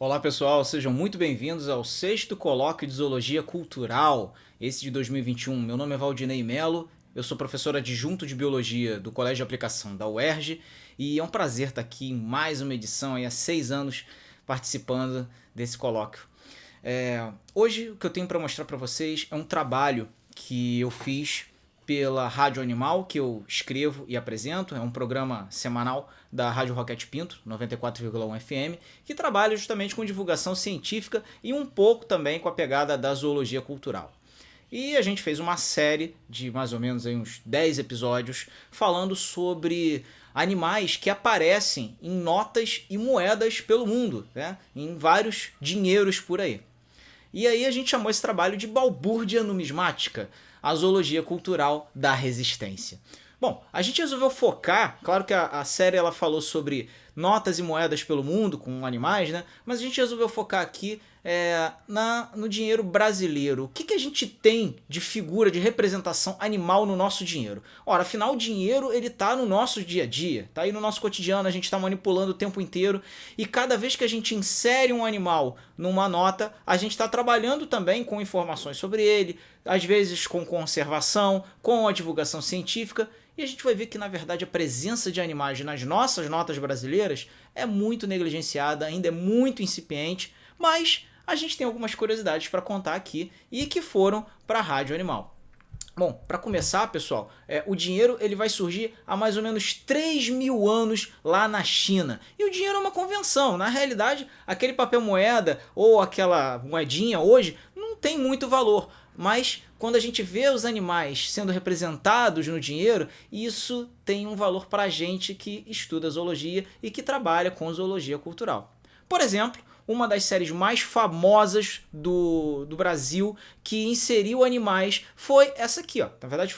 Olá pessoal, sejam muito bem-vindos ao sexto colóquio de Zoologia Cultural, esse de 2021. Meu nome é Valdinei Melo, eu sou professor adjunto de Biologia do Colégio de Aplicação da UERJ e é um prazer estar aqui em mais uma edição, há 6 anos, participando desse colóquio. Hoje o que eu tenho para mostrar para vocês é um trabalho que eu fiz pela Rádio Animal, que eu escrevo e apresento. É um programa semanal da Rádio Roquete Pinto, 94,1 FM, que trabalha justamente com divulgação científica e um pouco também com a pegada da zoologia cultural. E a gente fez uma série de mais ou menos aí uns 10 episódios falando sobre animais que aparecem em notas e moedas pelo mundo, né? Em vários dinheiros por aí. E aí a gente chamou esse trabalho de Balbúrdia Numismática, a zoologia cultural da resistência. Bom, a gente resolveu focar, claro que a série ela falou sobre notas e moedas pelo mundo com animais, né? Mas a gente resolveu focar aqui no dinheiro brasileiro. O que a gente tem de figura, de representação animal no nosso dinheiro? Ora, afinal o dinheiro ele tá no nosso dia a dia, tá aí no nosso cotidiano, a gente está manipulando o tempo inteiro e cada vez que a gente insere um animal numa nota, a gente está trabalhando também com informações sobre ele, às vezes com conservação, com a divulgação científica. E a gente vai ver que, na verdade, a presença de animais nas nossas notas brasileiras é muito negligenciada, ainda é muito incipiente, mas a gente tem algumas curiosidades para contar aqui e que foram para a Rádio Animal. Bom, para começar, pessoal, o dinheiro ele vai surgir há mais ou menos 3.000 anos lá na China. E o dinheiro é uma convenção. Na realidade, aquele papel moeda ou aquela moedinha hoje não tem muito valor. Mas quando a gente vê os animais sendo representados no dinheiro, isso tem um valor para a gente que estuda zoologia e que trabalha com zoologia cultural. Por exemplo, uma das séries mais famosas do Brasil que inseriu animais foi essa aqui, ó. Na verdade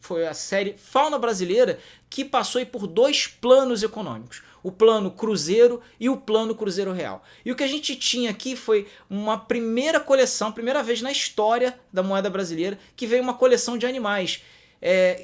foi a série Fauna Brasileira que passou aí por dois planos econômicos. O plano Cruzeiro e o plano Cruzeiro Real. E o que a gente tinha aqui foi uma primeira coleção, primeira vez na história da moeda brasileira, que veio uma coleção de animais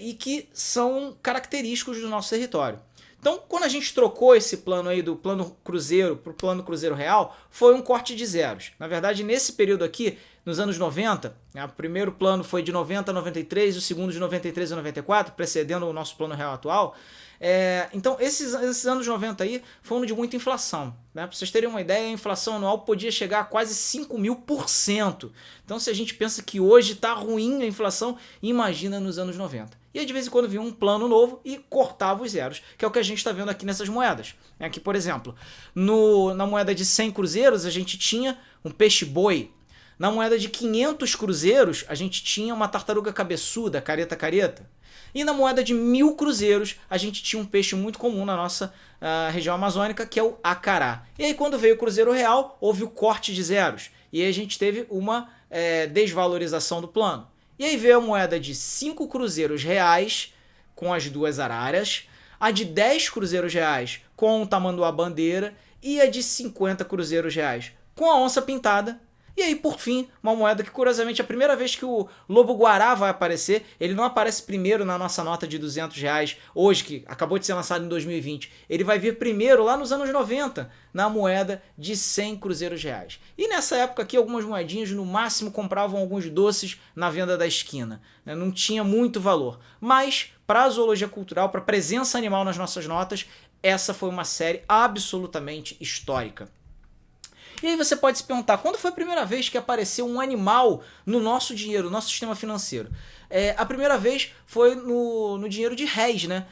e que são característicos do nosso território. Então, quando a gente trocou esse plano aí do plano Cruzeiro para o plano Cruzeiro Real, foi um corte de zeros. Na verdade, nesse período aqui, nos anos 90, o primeiro plano foi de 90 a 93, o segundo de 93 a 94, precedendo o nosso plano real atual. Então, esses anos 90 aí foram de muita inflação. Né? Para vocês terem uma ideia, a inflação anual podia chegar a quase 5.000%. Então, se a gente pensa que hoje está ruim a inflação, imagina nos anos 90. E aí, de vez em quando, vinha um plano novo e cortava os zeros, que é o que a gente está vendo aqui nessas moedas. Aqui, por exemplo, na moeda de 100 cruzeiros, a gente tinha um peixe-boi. Na moeda de 500 cruzeiros, a gente tinha uma tartaruga cabeçuda, careta-careta. E na moeda de 1.000 cruzeiros, a gente tinha um peixe muito comum na nossa região amazônica, que é o acará. E aí, quando veio o Cruzeiro Real, houve o corte de zeros. E aí a gente teve uma desvalorização do plano. E aí veio a moeda de 5 cruzeiros reais, com as duas araras, a de 10 cruzeiros reais, com o tamanduá bandeira, e a de 50 cruzeiros reais, com a onça pintada. E aí, por fim, uma moeda que, curiosamente, é a primeira vez que o lobo-guará vai aparecer. Ele não aparece primeiro na nossa nota de 200 reais, hoje, que acabou de ser lançado em 2020. Ele vai vir primeiro, lá nos anos 90, na moeda de 100 cruzeiros reais. E nessa época aqui, algumas moedinhas, no máximo, compravam alguns doces na venda da esquina. Não tinha muito valor. Mas, para a zoologia cultural, para a presença animal nas nossas notas, essa foi uma série absolutamente histórica. E aí você pode se perguntar, quando foi a primeira vez que apareceu um animal no nosso dinheiro, no nosso sistema financeiro? A primeira vez foi no dinheiro de réis, né?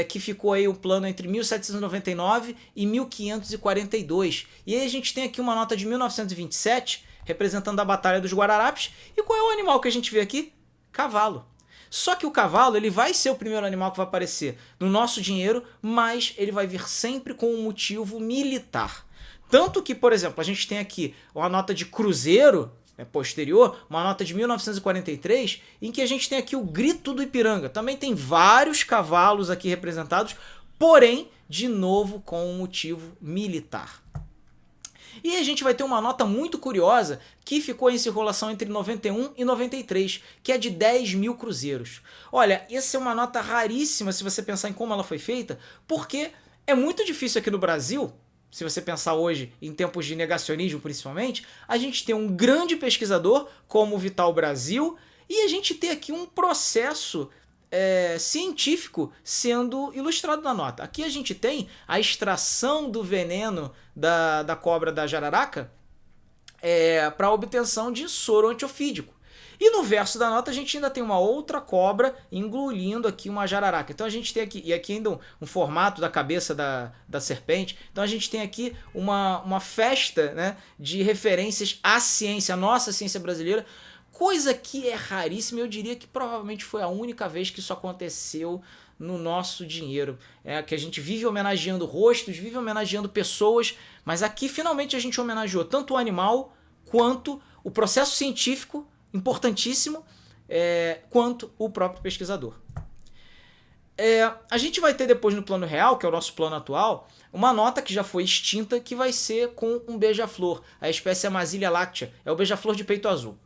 Que ficou aí o plano entre 1799 e 1542. E aí a gente tem aqui uma nota de 1927, representando a Batalha dos Guararapes. E qual é o animal que a gente vê aqui? Cavalo. Só que o cavalo ele vai ser o primeiro animal que vai aparecer no nosso dinheiro, mas ele vai vir sempre com um motivo militar. Tanto que, por exemplo, a gente tem aqui uma nota de cruzeiro posterior, uma nota de 1943, em que a gente tem aqui o Grito do Ipiranga. Também tem vários cavalos aqui representados, porém, de novo, com um motivo militar. E a gente vai ter uma nota muito curiosa que ficou em circulação entre 91 e 93, que é de 10.000 cruzeiros. Olha, essa é uma nota raríssima se você pensar em como ela foi feita, porque é muito difícil aqui no Brasil se você pensar hoje em tempos de negacionismo principalmente, a gente tem um grande pesquisador como o Vital Brasil e a gente tem aqui um processo científico sendo ilustrado na nota. Aqui a gente tem a extração do veneno da cobra da jararaca para obtenção de soro antiofídico. E no verso da nota a gente ainda tem uma outra cobra engolindo aqui uma jararaca. Então a gente tem aqui, e aqui ainda um formato da cabeça da serpente. Então a gente tem aqui uma festa, né, de referências à ciência, à nossa ciência brasileira, coisa que é raríssima. Eu diria que provavelmente foi a única vez que isso aconteceu no nosso dinheiro. Que a gente vive homenageando rostos, vive homenageando pessoas, mas aqui finalmente a gente homenageou tanto o animal quanto o processo científico, importantíssimo, quanto o próprio pesquisador. A gente vai ter depois no plano real, que é o nosso plano atual, uma nota que já foi extinta, que vai ser com um beija-flor, a espécie Amazilia láctea, é o beija-flor de peito azul.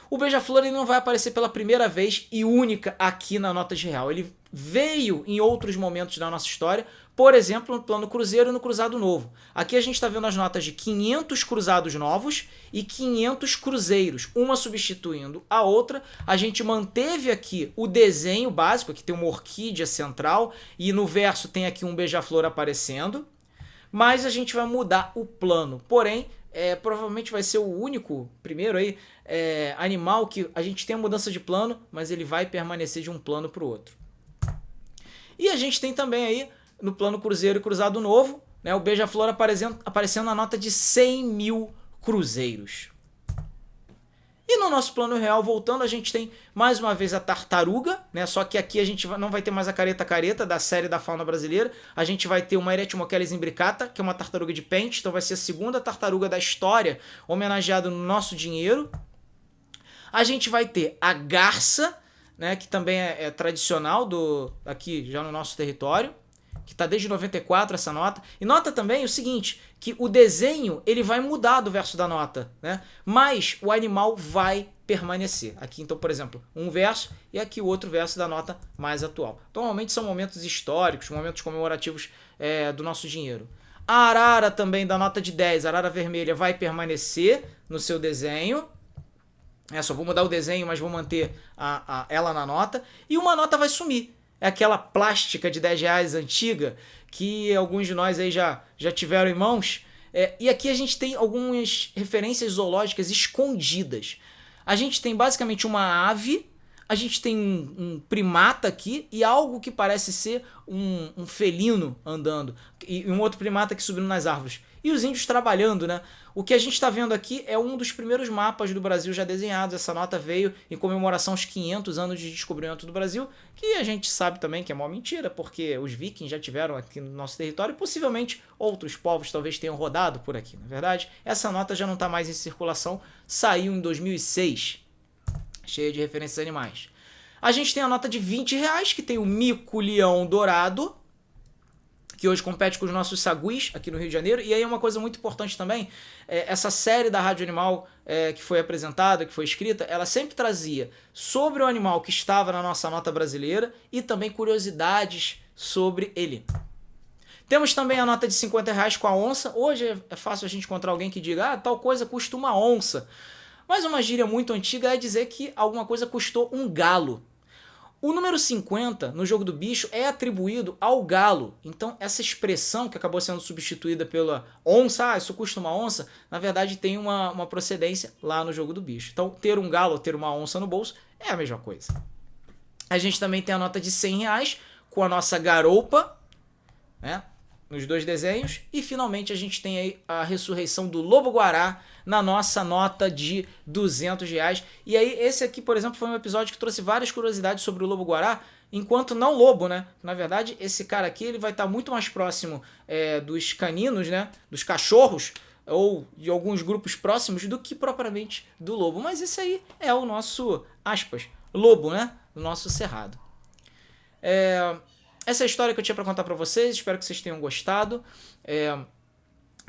O beija-flor ele não vai aparecer pela primeira vez e única aqui na nota de real. Ele veio em outros momentos da nossa história, por exemplo, no plano cruzeiro e no cruzado novo. Aqui a gente está vendo as notas de 500 cruzados novos e 500 cruzeiros, uma substituindo a outra. A gente manteve aqui o desenho básico, aqui tem uma orquídea central e no verso tem aqui um beija-flor aparecendo, mas a gente vai mudar o plano. Porém, provavelmente vai ser o único, primeiro aí, animal que a gente tem a mudança de plano, mas ele vai permanecer de um plano para o outro. E a gente tem também aí, no plano cruzeiro e cruzado novo, né, o beija-flor aparecendo na nota de 100 mil cruzeiros. E no nosso plano real, voltando, a gente tem mais uma vez a tartaruga, né? Só que aqui a gente não vai ter mais a careta da série da fauna brasileira. A gente vai ter uma Eretimocheles imbricata, que é uma tartaruga de pente, então vai ser a segunda tartaruga da história homenageada no nosso dinheiro. A gente vai ter a garça, né? Que também é tradicional aqui já no nosso território, que está desde 94 essa nota. E nota também o seguinte, que o desenho ele vai mudar do verso da nota, né? Mas o animal vai permanecer. Aqui então, por exemplo, um verso e aqui o outro verso da nota mais atual. Normalmente são momentos históricos, momentos comemorativos do nosso dinheiro. A arara também da nota de 10, a arara vermelha, vai permanecer no seu desenho. Só vou mudar o desenho, mas vou manter ela na nota. E uma nota vai sumir. É aquela plástica de 10 reais antiga que alguns de nós aí já tiveram em mãos. E aqui a gente tem algumas referências zoológicas escondidas. A gente tem basicamente uma ave, a gente tem um primata aqui e algo que parece ser um felino andando. E um outro primata aqui subindo nas árvores. E os índios trabalhando, né? O que a gente está vendo aqui é um dos primeiros mapas do Brasil já desenhados. Essa nota veio em comemoração aos 500 anos de descobrimento do Brasil, que a gente sabe também que é uma mentira, porque os vikings já tiveram aqui no nosso território e possivelmente outros povos talvez tenham rodado por aqui, na verdade. Essa nota já não está mais em circulação, saiu em 2006, cheia de referências animais. A gente tem a nota de 20 reais, que tem o mico-leão dourado, que hoje compete com os nossos saguis aqui no Rio de Janeiro. E aí uma coisa muito importante também, essa série da Rádio Animal que foi apresentada, que foi escrita, ela sempre trazia sobre o animal que estava na nossa nota brasileira e também curiosidades sobre ele. Temos também a nota de 50 reais com a onça. Hoje é fácil a gente encontrar alguém que diga, tal coisa custa uma onça. Mas uma gíria muito antiga é dizer que alguma coisa custou um galo. O número 50 no jogo do bicho é atribuído ao galo. Então essa expressão que acabou sendo substituída pela onça, isso custa uma onça, na verdade tem uma procedência lá no jogo do bicho. Então ter um galo ou ter uma onça no bolso é a mesma coisa. A gente também tem a nota de 100 reais com a nossa garoupa, né, nos dois desenhos. E finalmente a gente tem aí a ressurreição do lobo-guará na nossa nota de 200 reais. E aí esse aqui, por exemplo, foi um episódio que trouxe várias curiosidades sobre o lobo-guará, enquanto não lobo, né? Na verdade, esse cara aqui ele vai estar muito mais próximo dos caninos, né? Dos cachorros, ou de alguns grupos próximos, do que propriamente do lobo. Mas esse aí é o nosso, aspas, lobo, né? Do nosso cerrado. Essa é a história que eu tinha para contar para vocês. Espero que vocês tenham gostado. É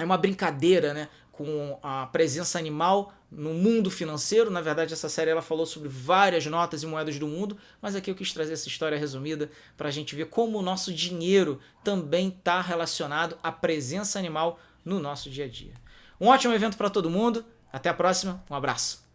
uma brincadeira, né, com a presença animal no mundo financeiro. Na verdade, essa série ela falou sobre várias notas e moedas do mundo, mas aqui eu quis trazer essa história resumida para a gente ver como o nosso dinheiro também está relacionado à presença animal no nosso dia a dia. Um ótimo evento para todo mundo. Até a próxima. Um abraço.